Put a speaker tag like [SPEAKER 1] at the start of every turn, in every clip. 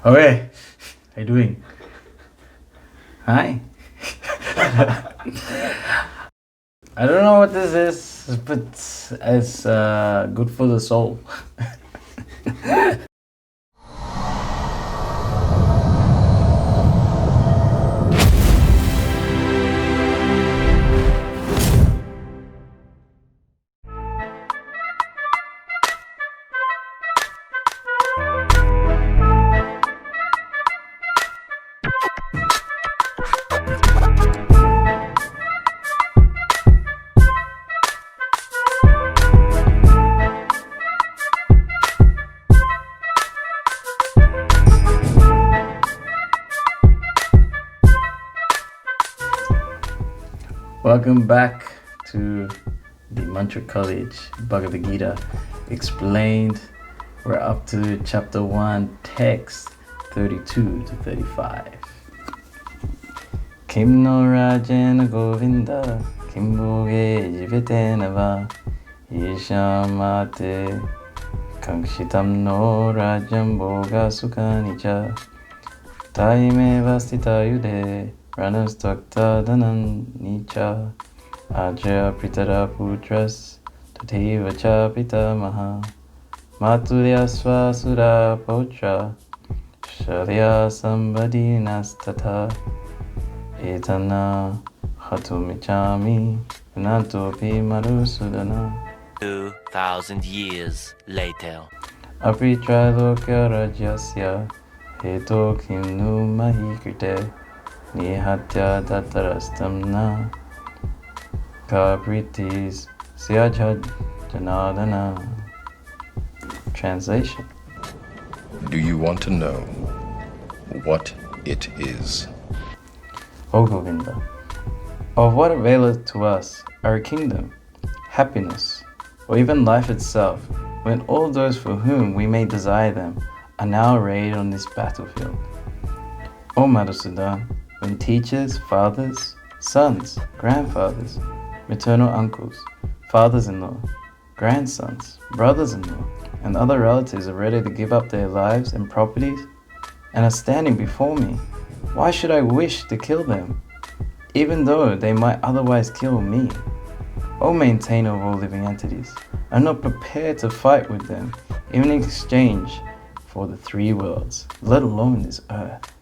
[SPEAKER 1] Okay, how you doing? Hi. I don't know what this is, but it's good for the soul. Welcome back to the Mantra College Bhagavad Gita Explained. We're up to chapter 1, text 32 to 35. Kim no rajena Govinda, kim bhoge jivetena va, yeshamate kankshitam no rajam bhoga sukhani cha, taime vastita yude, ranastakta dhanan nicha, ajya pritara putras, tateva cha pitamaha, matulya swasura potra, sharya sambadinas tatha, etana hatumichami, natopi marusudana.
[SPEAKER 2] 2,000 years later.
[SPEAKER 1] Apitra lokya rajyasya, heto kimnu mahikrite, nihatya tatarastam na, kapritis syajad janadana. Translation.
[SPEAKER 3] Do you want to know what it is?
[SPEAKER 1] O Govinda, of what availeth to us our kingdom, happiness, or even life itself, when all those for whom we may desire them are now arrayed on this battlefield? O Madhusudan, when teachers, fathers, sons, grandfathers, maternal uncles, fathers-in-law, grandsons, brothers-in-law, and other relatives are ready to give up their lives and properties and are standing before me, why should I wish to kill them, even though they might otherwise kill me? O maintainer of all living entities, I'm not prepared to fight with them, even in exchange for the three worlds, let alone this earth.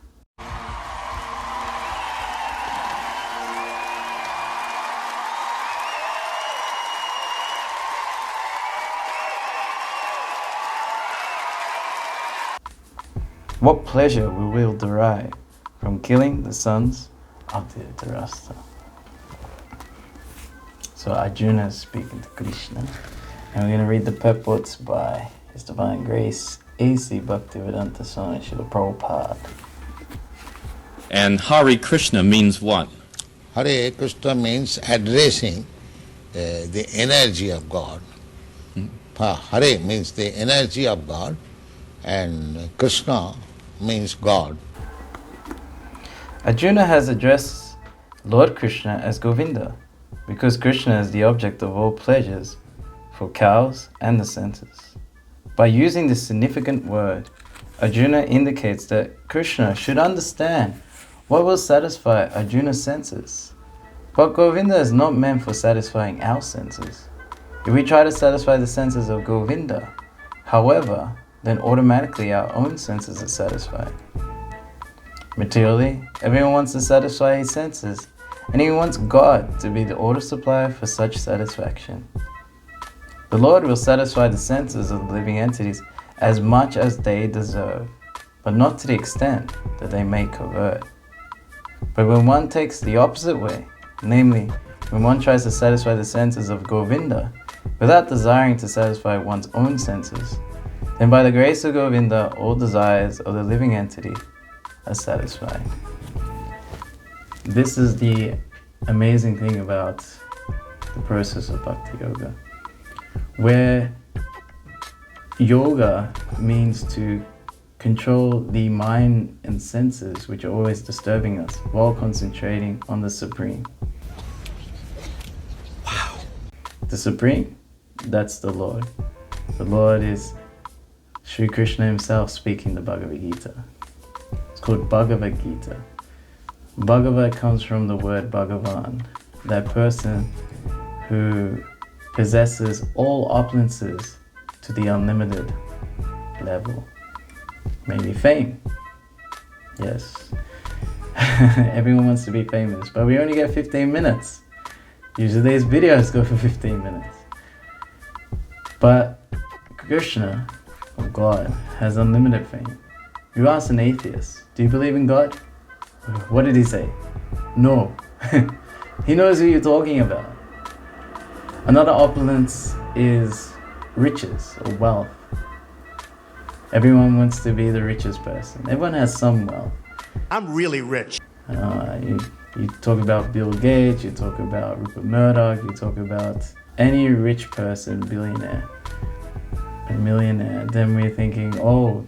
[SPEAKER 1] What pleasure we will derive from killing the sons of the Dhritarashtra. So Arjuna is speaking to Krishna, and we're going to read the purports by His Divine Grace, A.C. Bhaktivedanta Swami Srila Prabhupada.
[SPEAKER 4] And Hare Krishna means what?
[SPEAKER 5] Hare Krishna means addressing the energy of God. Hare means the energy of God, and Krishna means God.
[SPEAKER 1] Arjuna has addressed Lord Krishna as Govinda, because Krishna is the object of all pleasures for cows and the senses. By using this significant word, Arjuna indicates that Krishna should understand what will satisfy Arjuna's senses. But Govinda is not meant for satisfying our senses. If we try to satisfy the senses of Govinda, however, then automatically our own senses are satisfied. Materially, everyone wants to satisfy his senses, and he wants God to be the order supplier for such satisfaction. The Lord will satisfy the senses of the living entities as much as they deserve, but not to the extent that they may covet. But when one takes the opposite way, namely, when one tries to satisfy the senses of Govinda without desiring to satisfy one's own senses, then by the grace of Govinda, all desires of the living entity are satisfied. This is the amazing thing about the process of bhakti-yoga, where yoga means to control the mind and senses which are always disturbing us while concentrating on the Supreme.
[SPEAKER 5] Wow.
[SPEAKER 1] The Supreme, that's the Lord. The Lord is Sri Krishna himself speaking the Bhagavad Gita. called Bhagavad Gita. Bhagavad comes from the word Bhagavan, that person who possesses all opulences to the unlimited level. Maybe fame. Yes. Everyone wants to be famous, but we only get 15 minutes. Usually these videos go for 15 minutes. But Krishna, or God, has unlimited fame. You ask an atheist, do you believe in God? What did he say? No. He knows who you're talking about. Another opulence is riches or wealth. Everyone wants to be the richest person. Everyone has some wealth.
[SPEAKER 6] I'm really rich.
[SPEAKER 1] You talk about Bill Gates, you talk about Rupert Murdoch, you talk about any rich person, billionaire, a millionaire, then we're thinking, oh,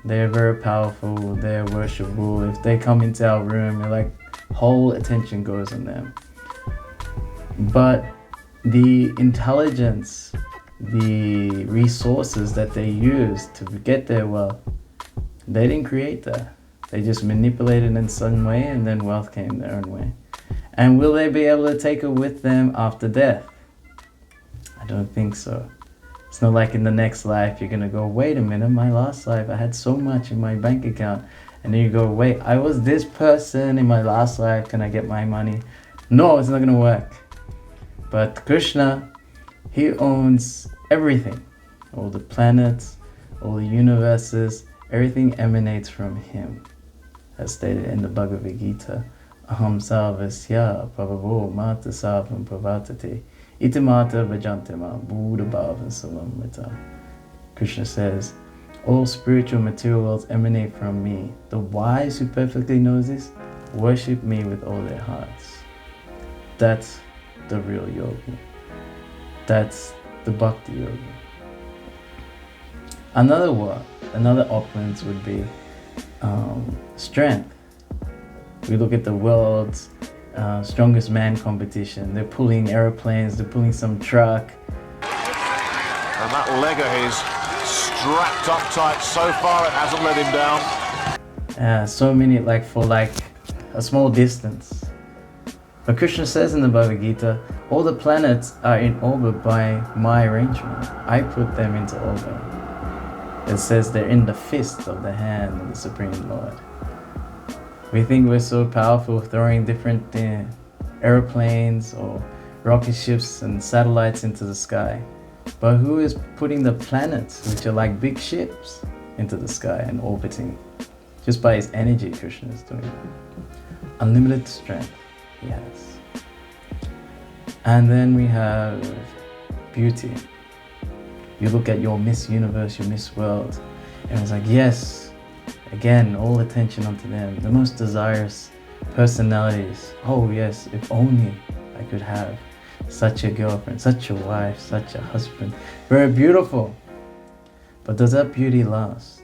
[SPEAKER 1] they're very powerful, they're worshipful. If they come into our room, we're like, whole attention goes on them. But the intelligence, the resources that they use to get their wealth, they didn't create that. They just manipulated in some way, and then wealth came their own way. And will they be able to take it with them after death? I don't think so. It's not like in the next life you're gonna go, wait a minute, my last life I had so much in my bank account. And then you go, wait, I was this person in my last life, can I get my money? No, it's not gonna work. But Krishna, he owns everything. All the planets, all the universes, everything emanates from him. As stated in the Bhagavad Gita, Aham sarvasya prabhavo mata sarvam pravartate itamata vajantema buddha bhava salamrita. Krishna says, all spiritual material worlds emanate from me. The wise who perfectly knows this, worship me with all their hearts. That's the real yogi. That's the bhakti-yoga. Another opulence would be strength. We look at the world's strongest man competition. They're pulling airplanes, they're pulling some truck.
[SPEAKER 6] And that leg of his strapped up tight so far it hasn't let him down.
[SPEAKER 1] So many, for a small distance. But Krishna says in the Bhagavad Gita, all the planets are in orbit by my arrangement. I put them into orbit. It says they're in the fist of the hand of the Supreme Lord. We think we're so powerful throwing different airplanes or rocket ships and satellites into the sky. But who is putting the planets, which are like big ships, into the sky and orbiting? Just by his energy, Krishna is doing it. Unlimited strength he has. And then we have beauty. You look at your Miss Universe, your Miss World, and it's like, yes, again, all attention onto them. The most desirous personalities. Oh yes, if only I could have such a girlfriend, such a wife, such a husband. Very beautiful. But does that beauty last?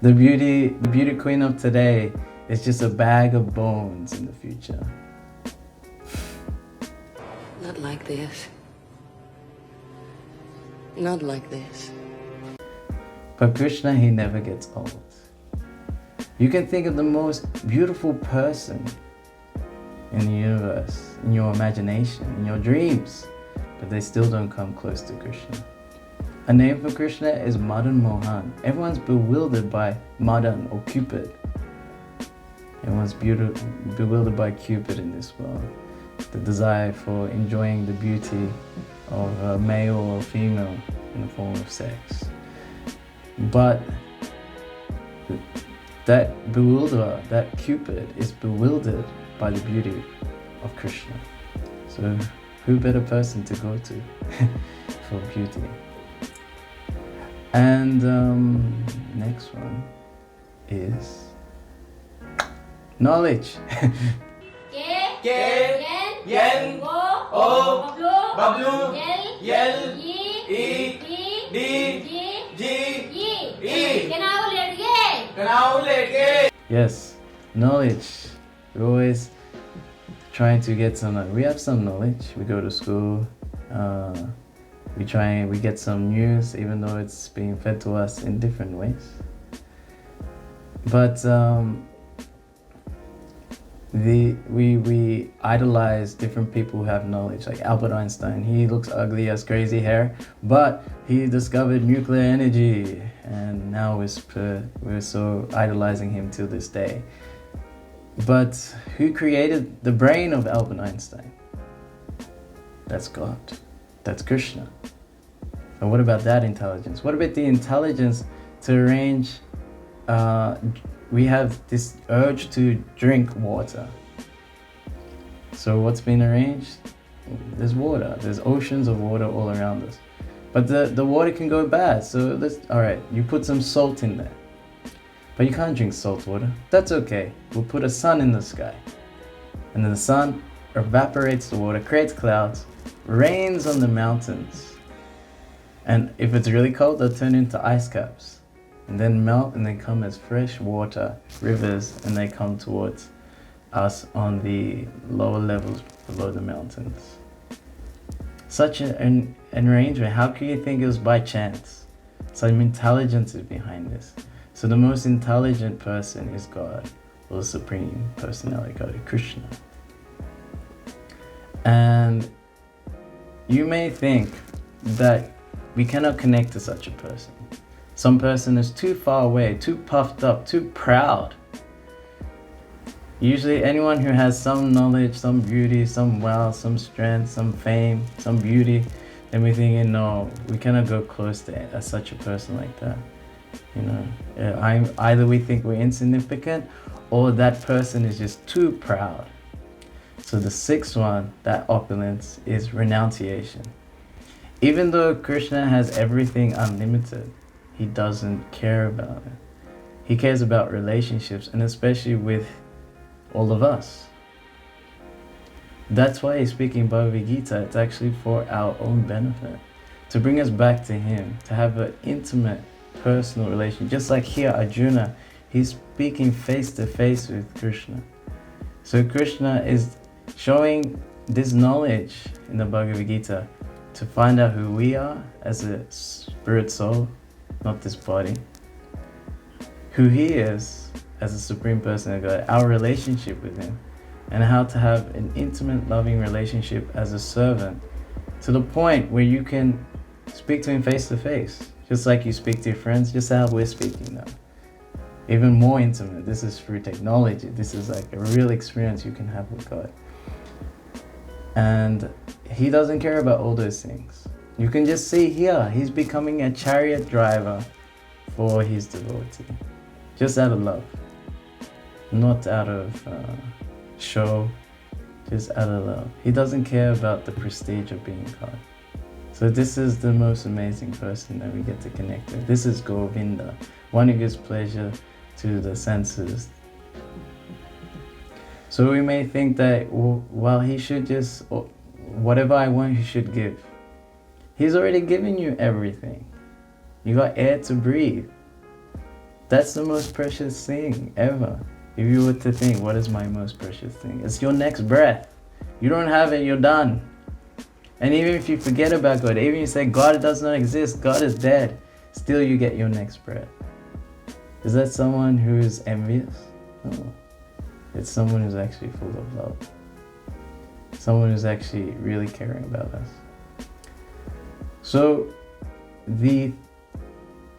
[SPEAKER 1] The beauty queen of today is just a bag of bones in the future.
[SPEAKER 7] Not like this. Not like this.
[SPEAKER 1] But Krishna, he never gets old. You can think of the most beautiful person in the universe, in your imagination, in your dreams, but they still don't come close to Krishna. A name for Krishna is Madan Mohan. Everyone's bewildered by Madan or Cupid. Everyone's bewildered by Cupid in this world. The desire for enjoying the beauty of a male or female in the form of sex. But that bewilderer, that Cupid, is bewildered by the beauty of Krishna. So who better person to go to for beauty? And next one is knowledge. Yes, knowledge. We're always trying to get some. We have some knowledge. We go to school. We get some news, even though it's being fed to us in different ways. But we idolize different people who have knowledge, like Albert Einstein. He looks ugly, has crazy hair, but he discovered nuclear energy, and now we're so idolizing him till this day. But who created the brain of Albert Einstein? That's God. That's Krishna. And what about that intelligence? What about the intelligence to arrange? We have this urge to drink water. So what's been arranged? There's water. There's oceans of water all around us. But the water can go bad. So alright, you put some salt in there. But you can't drink salt water. That's okay. We'll put a sun in the sky. And then the sun evaporates the water, creates clouds, rains on the mountains. And if it's really cold, they'll turn into ice caps. And then melt and they come as fresh water, rivers, and they come towards us on the lower levels below the mountains. Such an arrangement, how can you think it was by chance? Some intelligence is behind this. So the most intelligent person is God, or the Supreme Personality God, Krishna. And you may think that we cannot connect to such a person. Some person is too far away, too puffed up, too proud. Usually anyone who has some knowledge, some beauty, some wealth, some strength, some fame, some beauty, then we're thinking, no, we cannot go close to such a person like that. You know, either we think we're insignificant, or that person is just too proud. So the sixth one, that opulence, is renunciation. Even though Krishna has everything unlimited, he doesn't care about it. He cares about relationships, and especially with all of us. That's why he's speaking Bhagavad Gita. It's actually for our own benefit, to bring us back to him, to have an intimate, personal relation. Just like here, Arjuna, he's speaking face to face with Krishna. So Krishna is showing this knowledge in the Bhagavad Gita to find out who we are as a spirit soul, not this body, who he is as a Supreme Person of God, our relationship with him, and how to have an intimate, loving relationship as a servant, to the point where you can speak to him face to face, just like you speak to your friends, just how we're speaking now. Even more intimate. This is through technology. This is like a real experience you can have with God. And he doesn't care about all those things. You can just see here, he's becoming a chariot driver for his devotee. Just out of love. Not out of show, just out of love. He doesn't care about the prestige of being God. So this is the most amazing person that we get to connect with. This is Govinda, one who gives pleasure to the senses. So we may think that, well, he should just, whatever I want, he should give. He's already given you everything. You got air to breathe. That's the most precious thing ever. If you were to think, what is my most precious thing? It's your next breath. You don't have it, you're done. And even if you forget about God, even if you say God does not exist, God is dead, still you get your next breath. Is that someone who is envious? No. It's someone who's actually full of love. Someone who's actually really caring about us. So the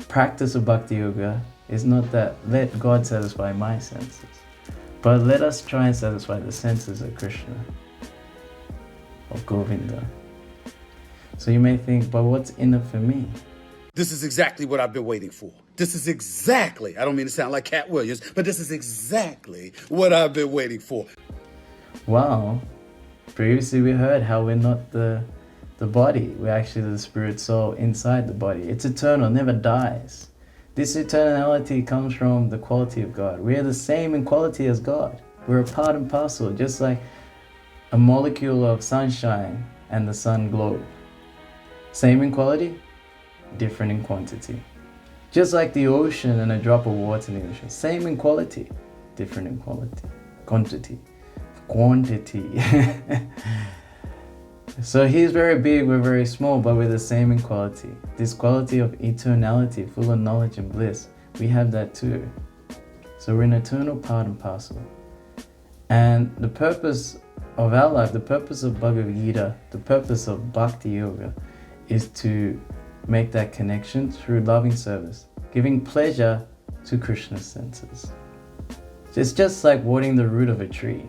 [SPEAKER 1] practice of bhakti-yoga is not that let God satisfy my senses, but let us try and satisfy the senses of Krishna, of Govinda. So you may think, but what's in it for me?
[SPEAKER 8] This is exactly what I've been waiting for. This is exactly, I don't mean to sound like Cat Williams, but this is exactly what I've been waiting for.
[SPEAKER 1] Well, previously we heard how we're not the body. We're actually the spirit soul inside the body. It's eternal, never dies. This eternality comes from the quality of God. We are the same in quality as God. We're a part and parcel, just like a molecule of sunshine and the sun globe. Same in quality, different in quantity. Just like the ocean and a drop of water in the ocean. Same in quality, different in quality. Quantity. So he's very big, we're very small, but we're the same in quality. This quality of eternality, full of knowledge and bliss, we have that too. So we're an eternal part and parcel. And the purpose of our life, the purpose of Bhagavad Gita, the purpose of bhakti-yoga is to make that connection through loving service, giving pleasure to Krishna's senses. It's just like watering the root of a tree.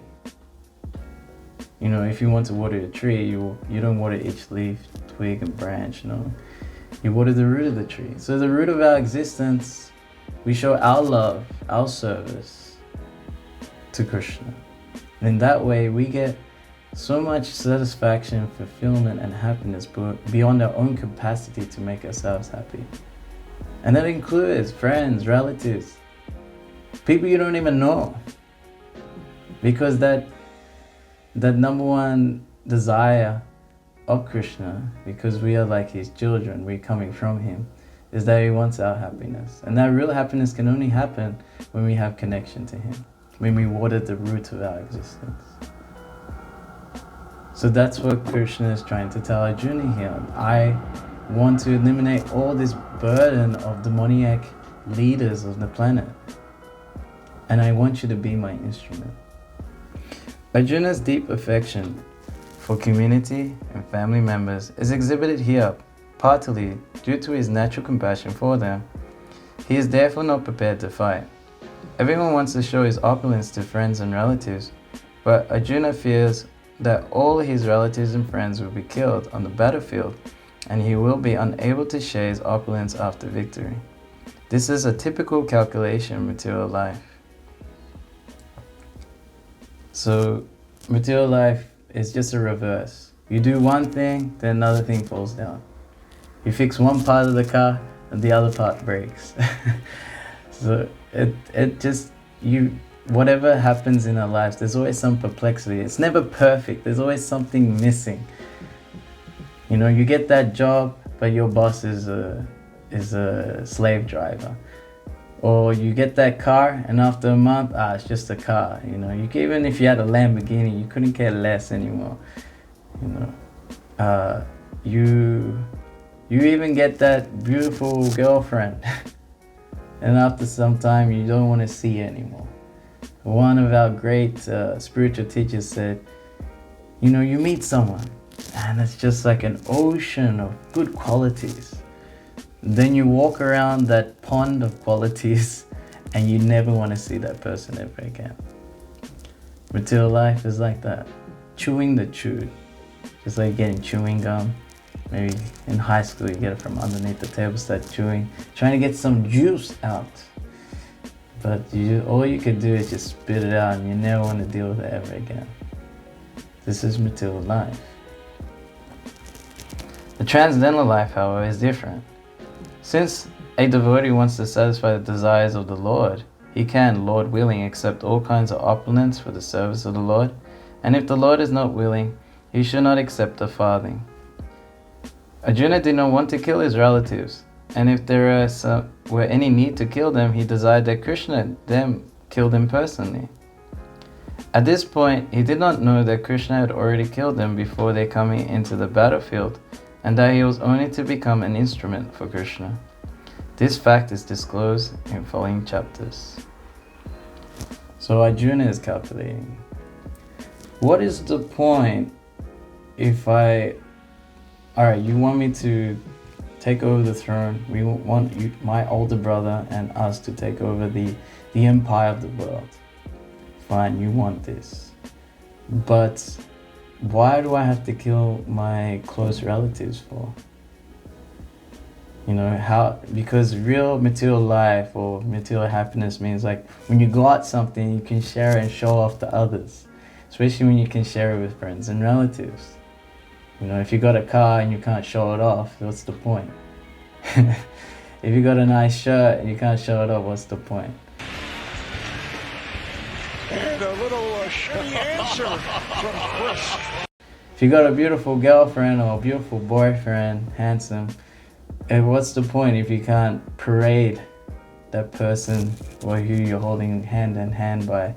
[SPEAKER 1] You know, if you want to water a tree, you don't water each leaf, twig and branch, no. You water the root of the tree. So the root of our existence, we show our love, our service to Krishna. And in that way, we get so much satisfaction, fulfillment, and happiness beyond our own capacity to make ourselves happy. And that includes friends, relatives, people you don't even know. Because that number one desire of Krishna, because we are like his children, we're coming from him, is that he wants our happiness. And that real happiness can only happen when we have connection to him, when we water the root of our existence. So that's what Krishna is trying to tell Arjuna here. I want to eliminate all this burden of demoniac leaders of the planet. And I want you to be my instrument. Arjuna's deep affection for community and family members is exhibited here, partly due to his natural compassion for them. He is therefore not prepared to fight. Everyone wants to show his opulence to friends and relatives, but Arjuna fears that all his relatives and friends will be killed on the battlefield, and he will be unable to share his opulence after victory. This is a typical calculation in material life. So material life is just a reverse. You do one thing, then another thing falls down. You fix one part of the car, and the other part breaks. So whatever happens in our lives, there's always some perplexity. It's never perfect. There's always something missing. You know, you get that job, but your boss is a slave driver. Or you get that car, and after a month, it's just a car. You know, even if you had a Lamborghini, you couldn't care less anymore. You know, you even get that beautiful girlfriend, and after some time, you don't want to see her anymore. One of our great spiritual teachers said, you know, you meet someone, and it's just like an ocean of good qualities. Then you walk around that pond of qualities and you never want to see that person ever again. Material life is like that. Chewing the chewed. Just like getting chewing gum. Maybe in high school you get it from underneath the table, start chewing, trying to get some juice out. But all you could do is just spit it out and you never want to deal with it ever again. This is material life. The transcendental life, however, is different. Since a devotee wants to satisfy the desires of the Lord, he can, Lord willing, accept all kinds of opulence for the service of the Lord. And if the Lord is not willing, he should not accept a farthing. Arjuna did not want to kill his relatives, and if there were any need to kill them, he desired that Krishna them kill them personally. At this point, he did not know that Krishna had already killed them before they coming into the battlefield, and that he was only to become an instrument for Krishna. This fact is disclosed in following chapters. So Arjuna is calculating. What is the point if alright, you want me to take over the throne, we want you, my older brother and us to take over the empire of the world. Fine, you want this. But why do I have to kill my close relatives for? You know, how? Because real material life or material happiness means like when you got something, you can share and show off to others. Especially when you can share it with friends and relatives. You know, if you got a car and you can't show it off, what's the point? If you got a nice shirt and you can't show it off, what's the point?
[SPEAKER 6] And a little shitty answer from Chris.
[SPEAKER 1] If you got a beautiful girlfriend or a beautiful boyfriend, handsome, what's the point if you can't parade that person or who you're holding hand in hand by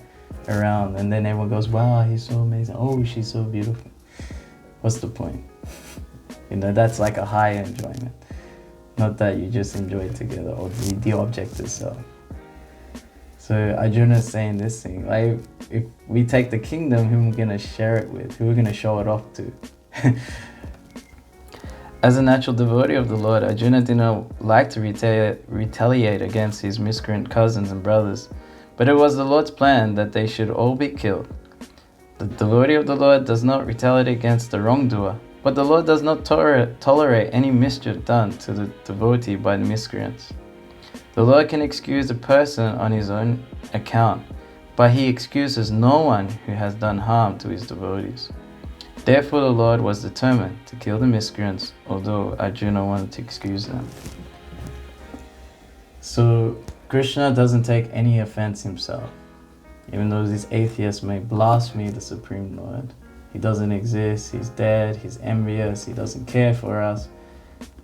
[SPEAKER 1] around, and then everyone goes, wow, he's so amazing, oh, she's so beautiful. what's the point? That's like a higher enjoyment. Not that you just enjoy it together or the object itself. So Arjuna is saying this thing, like, if we take the kingdom, who are we going to share it with? Who are we going to show it off to? As a natural devotee of the Lord, Arjuna did not like to retaliate against his miscreant cousins and brothers, but it was the Lord's plan that they should all be killed. The devotee of the Lord does not retaliate against the wrongdoer, but the Lord does not tolerate any mischief done to the devotee by the miscreants. The Lord can excuse a person on his own account, but he excuses no one who has done harm to his devotees. Therefore the Lord was determined to kill the miscreants, although Arjuna wanted to excuse them. So Krishna doesn't take any offense himself. Even though these atheists may blaspheme the Supreme Lord, he doesn't exist, he's dead, he's envious, he doesn't care for us.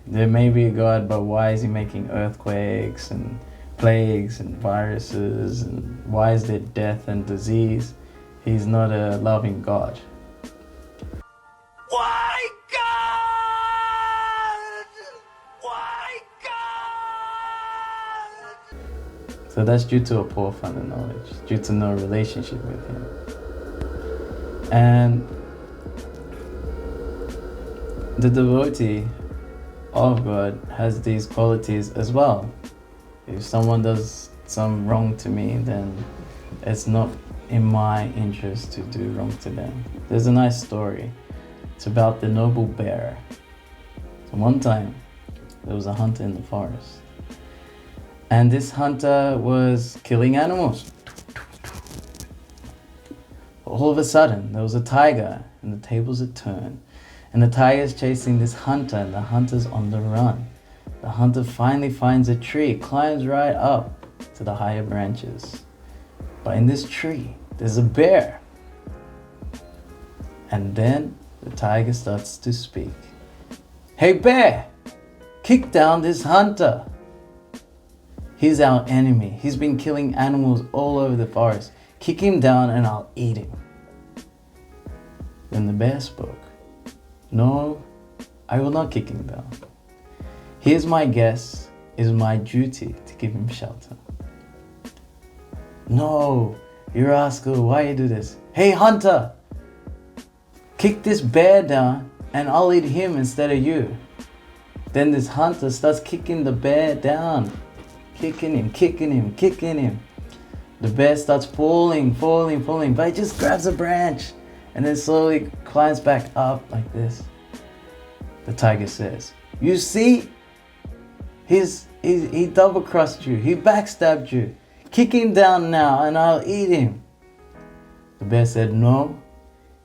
[SPEAKER 1] There may be a God, but why is he making earthquakes and plagues and viruses, and why is there death and disease? He's not a loving God.
[SPEAKER 2] Why God? Why God?
[SPEAKER 1] So that's due to a poor fund knowledge, due to no relationship with him. And the devotee of God has these qualities as well. If someone does some wrong to me, then it's not in my interest to do wrong to them. There's a nice story. It's about the noble bear. So one time, there was a hunter in the forest. And this hunter was killing animals. All of a sudden, there was a tiger, and the tables had turned. And the tiger is chasing this hunter, and the hunter's on the run. The hunter finally finds a tree, climbs right up to the higher branches. But in this tree, there's a bear. And then the tiger starts to speak. Hey bear, kick down this hunter. He's our enemy. He's been killing animals all over the forest. Kick him down and I'll eat him. Then the bear spoke. No, I will not kick him down. Here's my guess. It is my duty to give him shelter. No, you rascal, why you do this? Hey hunter, kick this bear down and I'll eat him instead of you. Then this hunter starts kicking the bear down. Kicking him. The bear starts falling, but he just grabs a branch and then slowly climbs back up like this. The tiger says, you see, he double-crossed you, he backstabbed you. Kick him down now and I'll eat him. The bear said, no,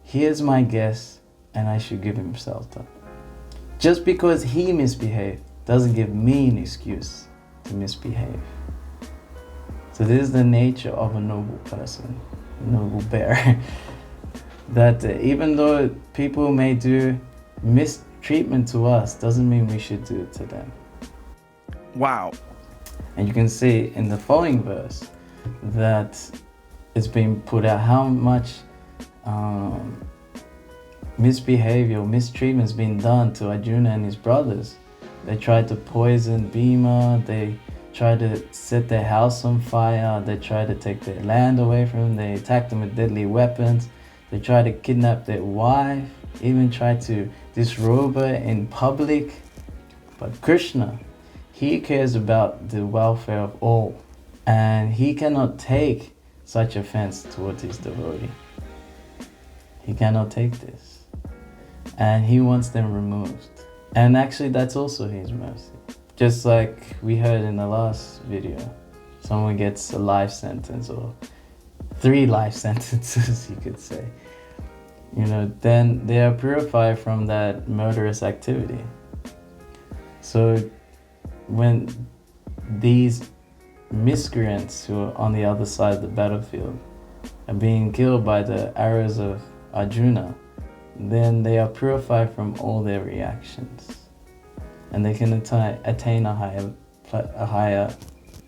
[SPEAKER 1] here's my guess and I should give him shelter. Just because he misbehaved doesn't give me an excuse to misbehave. So this is the nature of a noble person, a noble bear. That even though people may do mistreatment to us, doesn't mean we should do it to them.
[SPEAKER 9] Wow.
[SPEAKER 1] And you can see in the following verse that it's been put out how much misbehavior, mistreatment has been done to Arjuna and his brothers. They tried to poison Bhima, they tried to set their house on fire, they tried to take their land away from them, they attacked them with deadly weapons, they tried to kidnap their wife, even tried to disrobe her in public. But Krishna, he cares about the welfare of all, and he cannot take such offense towards his devotee. He cannot take this, and he wants them removed. And actually that's also his mercy. Just like we heard in the last video, someone gets a life sentence or 3 life sentences, you could say. Then they are purified from that murderous activity. So when these miscreants who are on the other side of the battlefield are being killed by the arrows of Arjuna, then they are purified from all their reactions. And they can attain a higher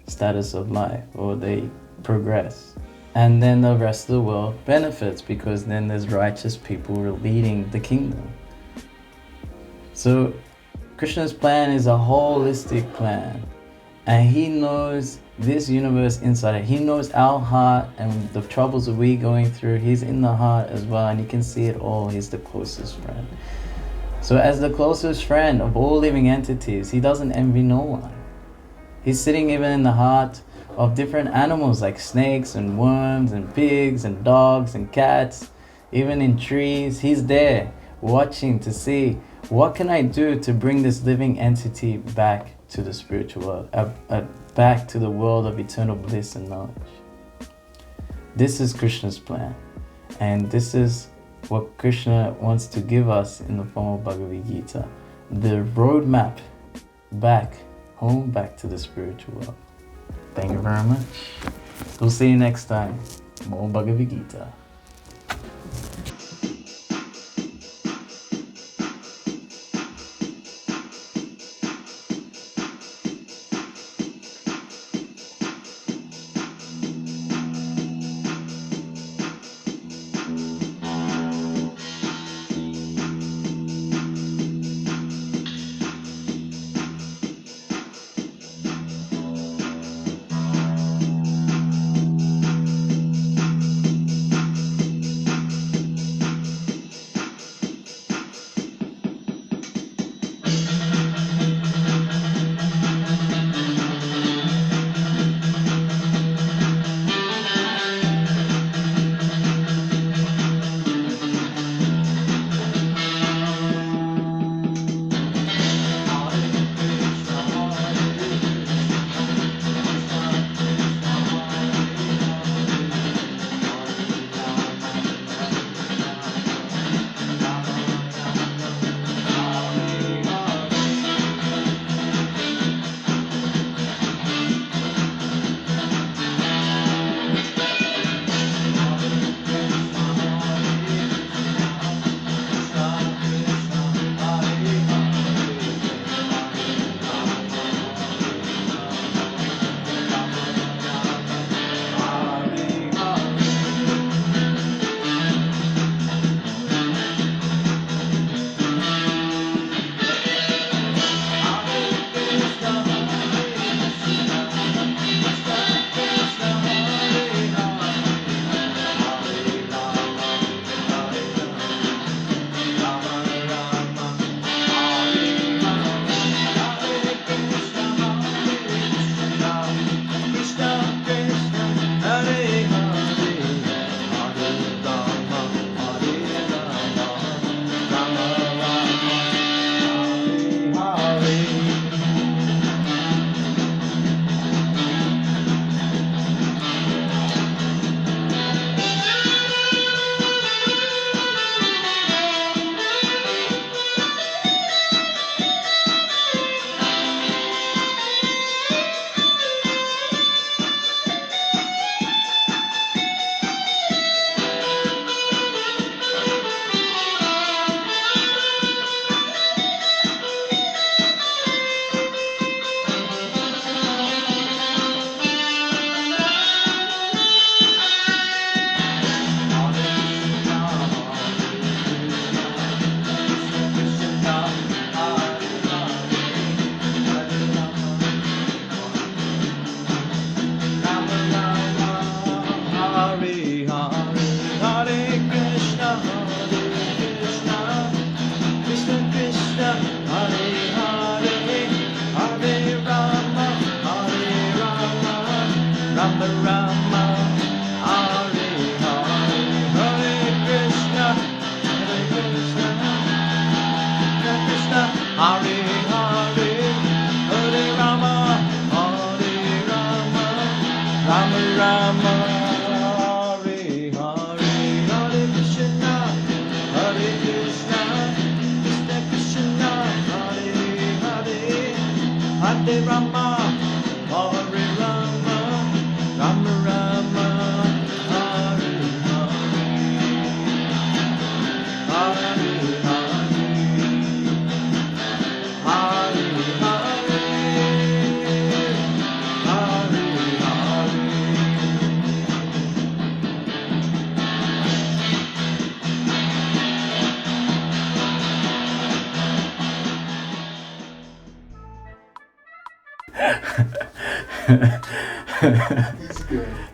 [SPEAKER 1] status of life, or they progress. And then the rest of the world benefits, because then there's righteous people leading the kingdom. So Krishna's plan is a holistic plan, and he knows this universe inside it. He knows our heart and the troubles that we're going through. He's in the heart as well, and he can see it all. He's the closest friend. So as the closest friend of all living entities, he doesn't envy no one. He's sitting even in the heart of different animals like snakes and worms and pigs and dogs and cats, even in trees. He's there watching to see, what can I do to bring this living entity back to the spiritual world, back to the world of eternal bliss and knowledge. This is Krishna's plan, and this is what Krishna wants to give us in the form of Bhagavad Gita, the roadmap back home, back to the spiritual world. Thank you very much. We'll see you next time. More Bhagavad Gita.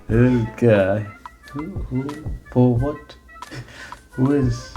[SPEAKER 1] This guy. Who, for what? Who is...